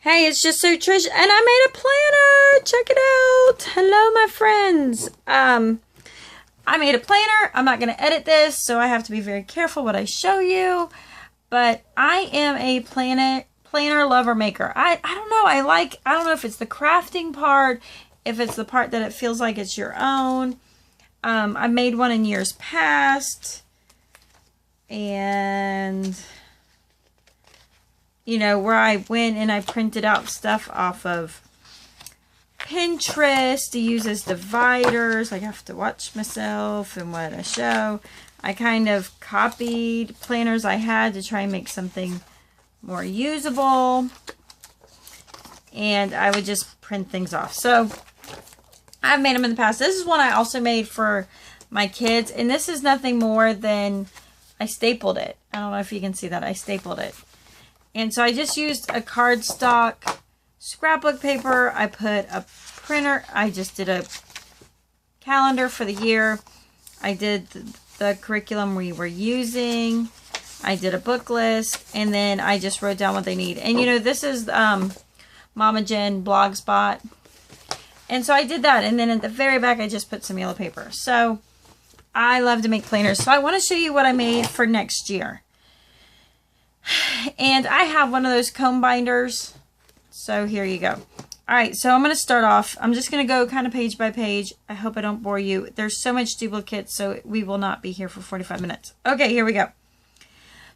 Hey, it's just so Trish, and I made a planner. Check it out. Hello, my friends. I made a planner. I'm not going to edit this, so I have to be very careful what I show you. But I am a planner lover maker. I don't know. I don't know if it's the crafting part, if it's the part that it feels like it's your own. I made one in years past, and you know, where I went and I printed out stuff off of Pinterest to use as dividers. I have to watch myself and what I show. I kind of copied planners I had to try and make something more usable. And I would just print things off. So I've made them in the past. This is one I also made for my kids. And this is nothing more than I stapled it. I don't know if you can see that. I stapled it. And so I just used a cardstock scrapbook paper. I put a printer. I just did a calendar for the year. I did the curriculum we were using. I did a book list. And then I just wrote down what they need. And you know, this is Mama Jen Blogspot. And so I did that. And then at the very back, I just put some yellow paper. So I love to make planners. So I want to show you what I made for next year. And I have one of those comb binders. So here you go. Alright, so I'm going to start off. I'm just going to go kind of page by page. I hope I don't bore you. There's so much duplicate, so we will not be here for 45 minutes. Okay, here we go.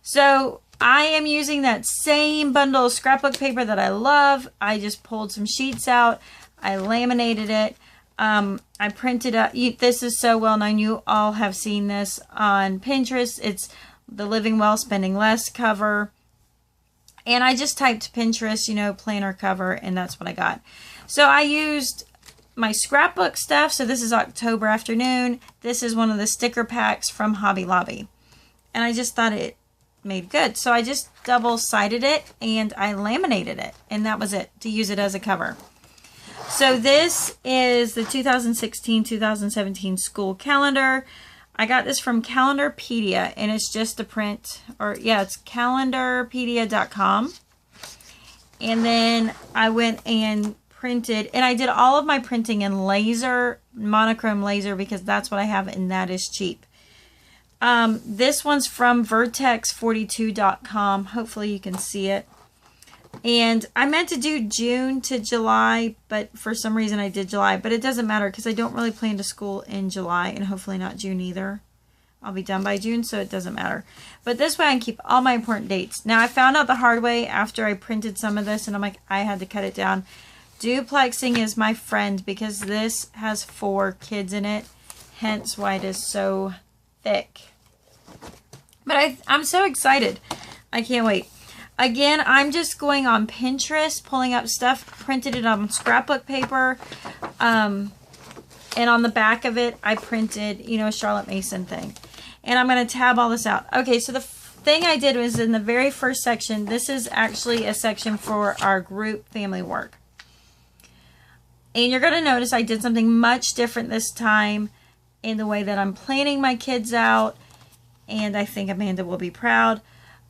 So I am using that same bundle of scrapbook paper that I love. I just pulled some sheets out. I laminated it. I printed up. This is so well known. You all have seen this on Pinterest. It's the Living Well, Spending Less cover. And I just typed Pinterest, you know, planner cover, and that's what I got. So I used my scrapbook stuff. So this is October afternoon. This is one of the sticker packs from Hobby Lobby. And I just thought it made good. So I just double-sided it and I laminated it. And that was it, to use it as a cover. So this is the 2016-2017 school calendar. I got this from Calendarpedia, and it's just a print, or yeah, it's calendarpedia.com. And then I went and printed, and I did all of my printing in laser, monochrome laser, because that's what I have, and that is cheap. This one's from vertex42.com. Hopefully you can see it. And I meant to do June to July, but for some reason I did July. But it doesn't matter because I don't really plan to school in July, and hopefully not June either. I'll be done by June, so it doesn't matter. But this way I can keep all my important dates. Now I found out the hard way after I printed some of this, and I'm like, I had to cut it down. Duplexing is my friend because this has 4 kids in it, hence why it is so thick. But I'm so excited. I can't wait. Again, I'm just going on Pinterest, pulling up stuff, printed it on scrapbook paper, and on the back of it, I printed, you know, a Charlotte Mason thing. And I'm going to tab all this out. Okay, so the thing I did was in the very first section, this is actually a section for our group family work. And you're going to notice I did something much different this time in the way that I'm planning my kids out, and I think Amanda will be proud.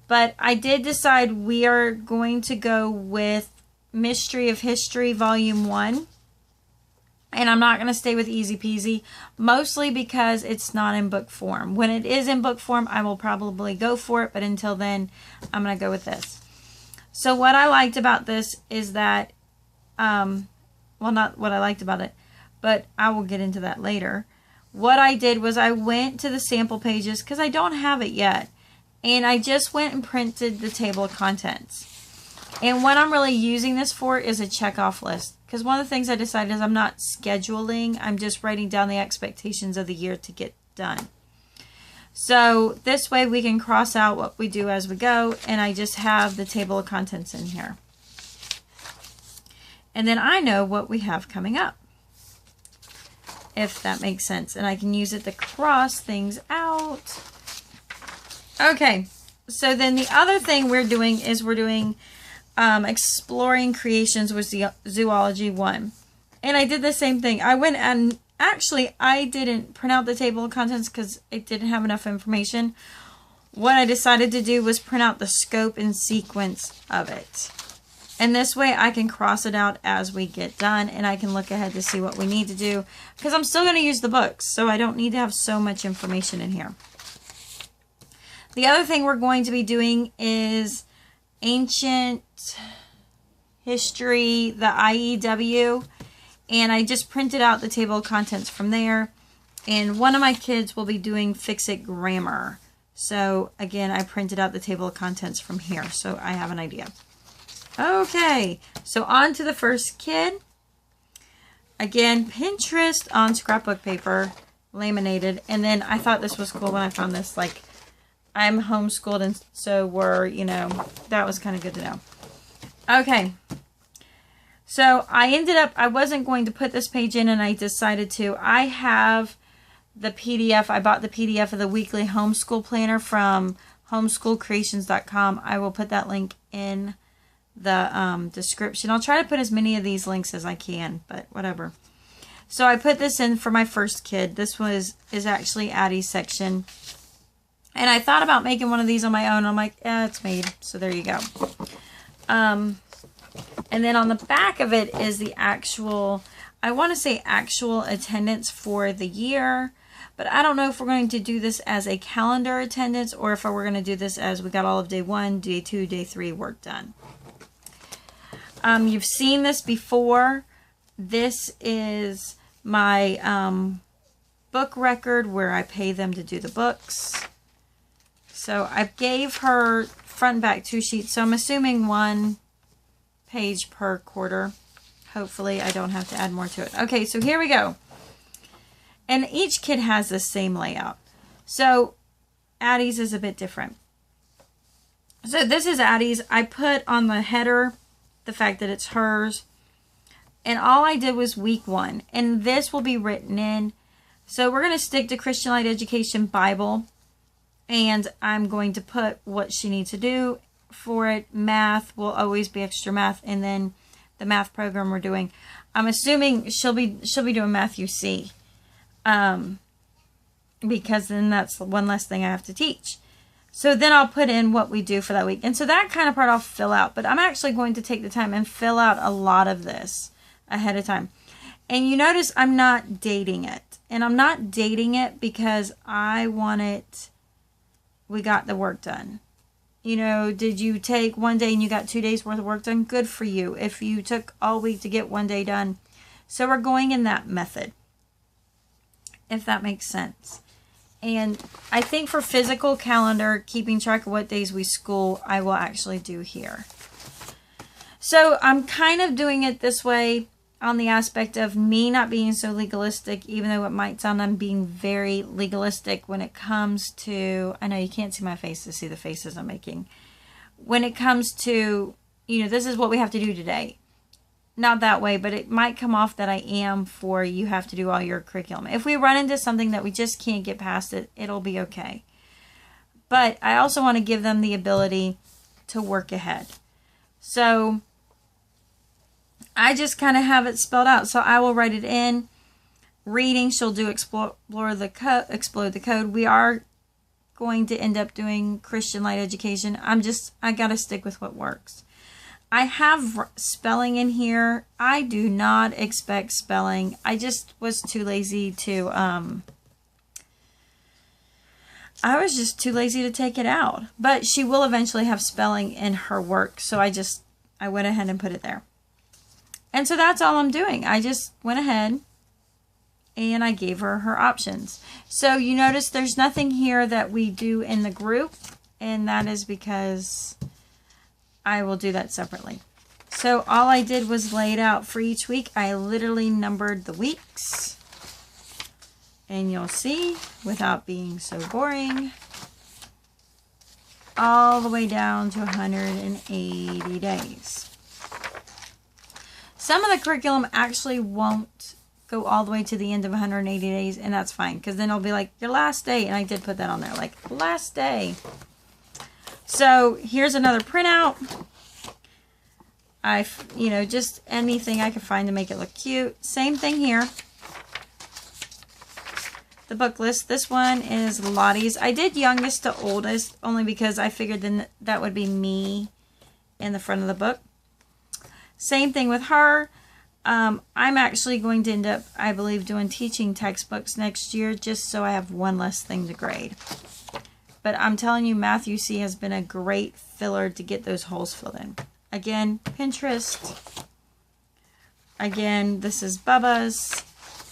But I did decide we are going to go with Mystery of History Volume 1. And I'm not going to stay with Easy Peasy, mostly because it's not in book form. When it is in book form, I will probably go for it. But until then, I'm going to go with this. So what I liked about this is that, well, not what I liked about it, but I will get into that later. What I did was I went to the sample pages because I don't have it yet. And I just went and printed the table of contents. And what I'm really using this for is a checkoff list. Because one of the things I decided is I'm not scheduling. I'm just writing down the expectations of the year to get done. So this way we can cross out what we do as we go. And I just have the table of contents in here. And then I know what we have coming up. If that makes sense. And I can use it to cross things out. Okay, so then the other thing we're doing is we're doing Exploring Creations with Zoology 1. And I did the same thing. I went and actually I didn't print out the table of contents because it didn't have enough information. What I decided to do was print out the scope and sequence of it. And this way I can cross it out as we get done, and I can look ahead to see what we need to do, because I'm still going to use the books, so I don't need to have so much information in here. The other thing we're going to be doing is ancient history, the IEW, and I just printed out the table of contents from there. And one of my kids will be doing Fix-It Grammar. So again, I printed out the table of contents from here, so I have an idea. Okay, so on to the first kid. Again, Pinterest on scrapbook paper, laminated. And then I thought this was cool when I found this. Like, I'm homeschooled, and so we're, you know, that was kind of good to know. Okay, so I wasn't going to put this page in, and I decided to. I have the PDF. I bought the PDF of the weekly homeschool planner from homeschoolcreations.com. I will put that link in the description. I'll try to put as many of these links as I can, but whatever. So I put this in for my first kid. This is actually Addie's section. And I thought about making one of these on my own. I'm like, it's made. So there you go. And then on the back of it is the actual, I want to say actual attendance for the year. But I don't know if we're going to do this as a calendar attendance or if we're going to do this as we got all of day 1, day 2, day 3 work done. You've seen this before. This is my book record where I pay them to do the books. So I gave her front and back 2 sheets. So I'm assuming 1 page per quarter. Hopefully I don't have to add more to it. Okay, so here we go. And each kid has the same layout. So Addie's is a bit different. So this is Addie's. I put on the header the fact that it's hers. And all I did was week 1. And this will be written in. So we're going to stick to Christian Light Education Bible. And I'm going to put what she needs to do for it. Math will always be extra math. And then the math program we're doing, I'm assuming she'll be doing Matthew C. Because then that's one less thing I have to teach. So then I'll put in what we do for that week. And so that kind of part I'll fill out. But I'm actually going to take the time and fill out a lot of this ahead of time. And you notice I'm not dating it. And I'm not dating it because I want it, we got the work done. You know, did you take 1 day and you got 2 days worth of work done? Good for you. If you took all week to get 1 day done. So we're going in that method, if that makes sense. And I think for physical calendar, keeping track of what days we school, I will actually do here. So I'm kind of doing it this way on the aspect of me not being so legalistic, even though it might sound I'm being very legalistic when it comes to, I know you can't see my face to see the faces I'm making. When it comes to, you know, this is what we have to do today. Not that way, but it might come off that I am for you have to do all your curriculum. If we run into something that we just can't get past it, it'll be okay. But I also want to give them the ability to work ahead. So I just kind of have it spelled out. So I will write it in. Reading, she'll do explode the code. We are going to end up doing Christian Light Education. I got to stick with what works. I have spelling in here. I do not expect spelling. I just was too lazy to, I was just too lazy to take it out. But she will eventually have spelling in her work. So I went ahead and put it there. And so that's all I'm doing. I just went ahead and I gave her her options. So you notice there's nothing here that we do in the group. And that is because I will do that separately. So all I did was lay it out for each week. I literally numbered the weeks. And you'll see, without being so boring, all the way down to 180 days. Some of the curriculum actually won't go all the way to the end of 180 days, and that's fine, because then it'll be like, your last day, and I did put that on there, like, last day. So here's another printout. You know, just anything I could find to make it look cute. Same thing here. The book list. This one is Lottie's. I did youngest to oldest only because I figured then that would be me in the front of the book. Same thing with her. I'm actually going to end up, I believe, doing teaching textbooks next year just so I have one less thing to grade. But I'm telling you, Matthew C. has been a great filler to get those holes filled in. Again, Pinterest. Again, this is Bubba's.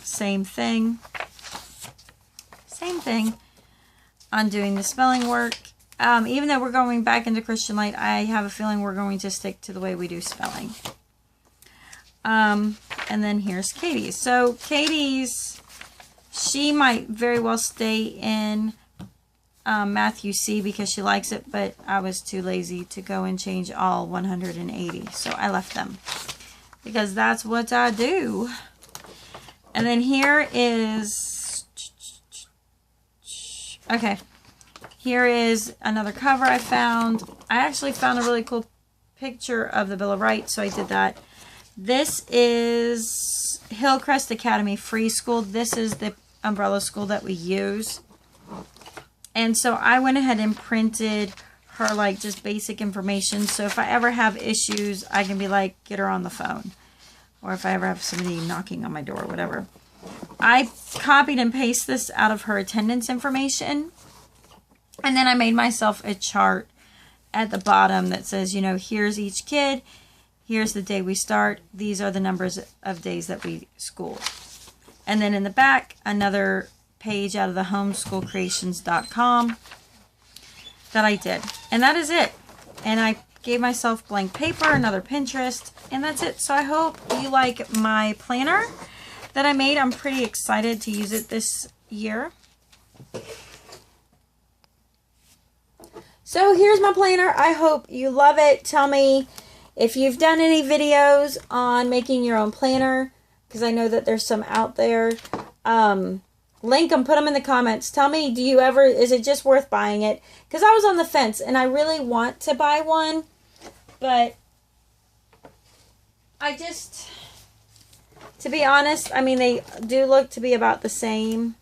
Same thing. Same thing on doing the spelling work. Even though we're going back into Christian Light, I have a feeling we're going to stick to the way we do spelling. And then here's Katie's. So Katie's, she might very well stay in Matthew C because she likes it, but I was too lazy to go and change all 180. So I left them because that's what I do. And then here is, okay, here is another cover I found. I actually found a really cool picture of the Bill of Rights, so I did that. This is Hillcrest Academy Free School. This is the umbrella school that we use. And so I went ahead and printed her like just basic information. So if I ever have issues, I can be like, get her on the phone. Or if I ever have somebody knocking on my door or whatever. I copied and pasted this out of her attendance information. And then I made myself a chart at the bottom that says, you know, here's each kid. Here's the day we start. These are the numbers of days that we school. And then in the back, another page out of the homeschoolcreations.com that I did. And that is it. And I gave myself blank paper, another Pinterest, and that's it. So I hope you like my planner that I made. I'm pretty excited to use it this year. So here's my planner. I hope you love it. Tell me if you've done any videos on making your own planner, because I know that there's some out there. Link them, put them in the comments. Tell me, is it just worth buying it? Because I was on the fence, and I really want to buy one, but I just, to be honest, I mean, they do look to be about the same.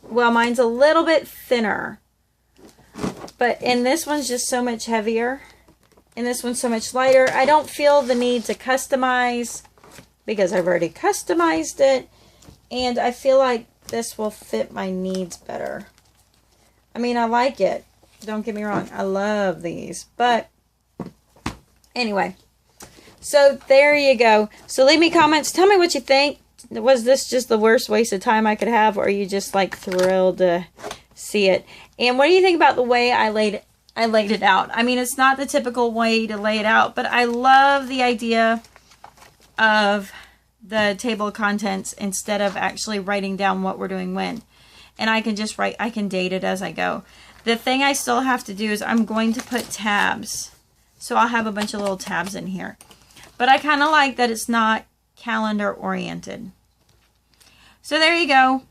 Well, mine's a little bit thinner, and this one's just so much heavier. And this one's so much lighter. I don't feel the need to customize because I've already customized it. And I feel like this will fit my needs better. I mean, I like it. Don't get me wrong. I love these. But anyway. So there you go. So leave me comments. Tell me what you think. Was this just the worst waste of time I could have? Or are you just like thrilled to see it? And what do you think about the way I laid it out? I mean, it's not the typical way to lay it out, but I love the idea of the table of contents instead of actually writing down what we're doing when. And I can just write, I can date it as I go. The thing I still have to do is I'm going to put tabs. So I'll have a bunch of little tabs in here. But I kind of like that it's not calendar oriented. So there you go.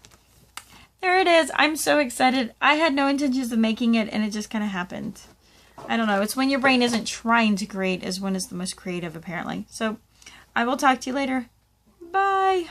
There it is. I'm so excited. I had no intentions of making it, and it just kind of happened. I don't know. It's when your brain isn't trying to create is when it's the most creative, apparently. So I will talk to you later. Bye.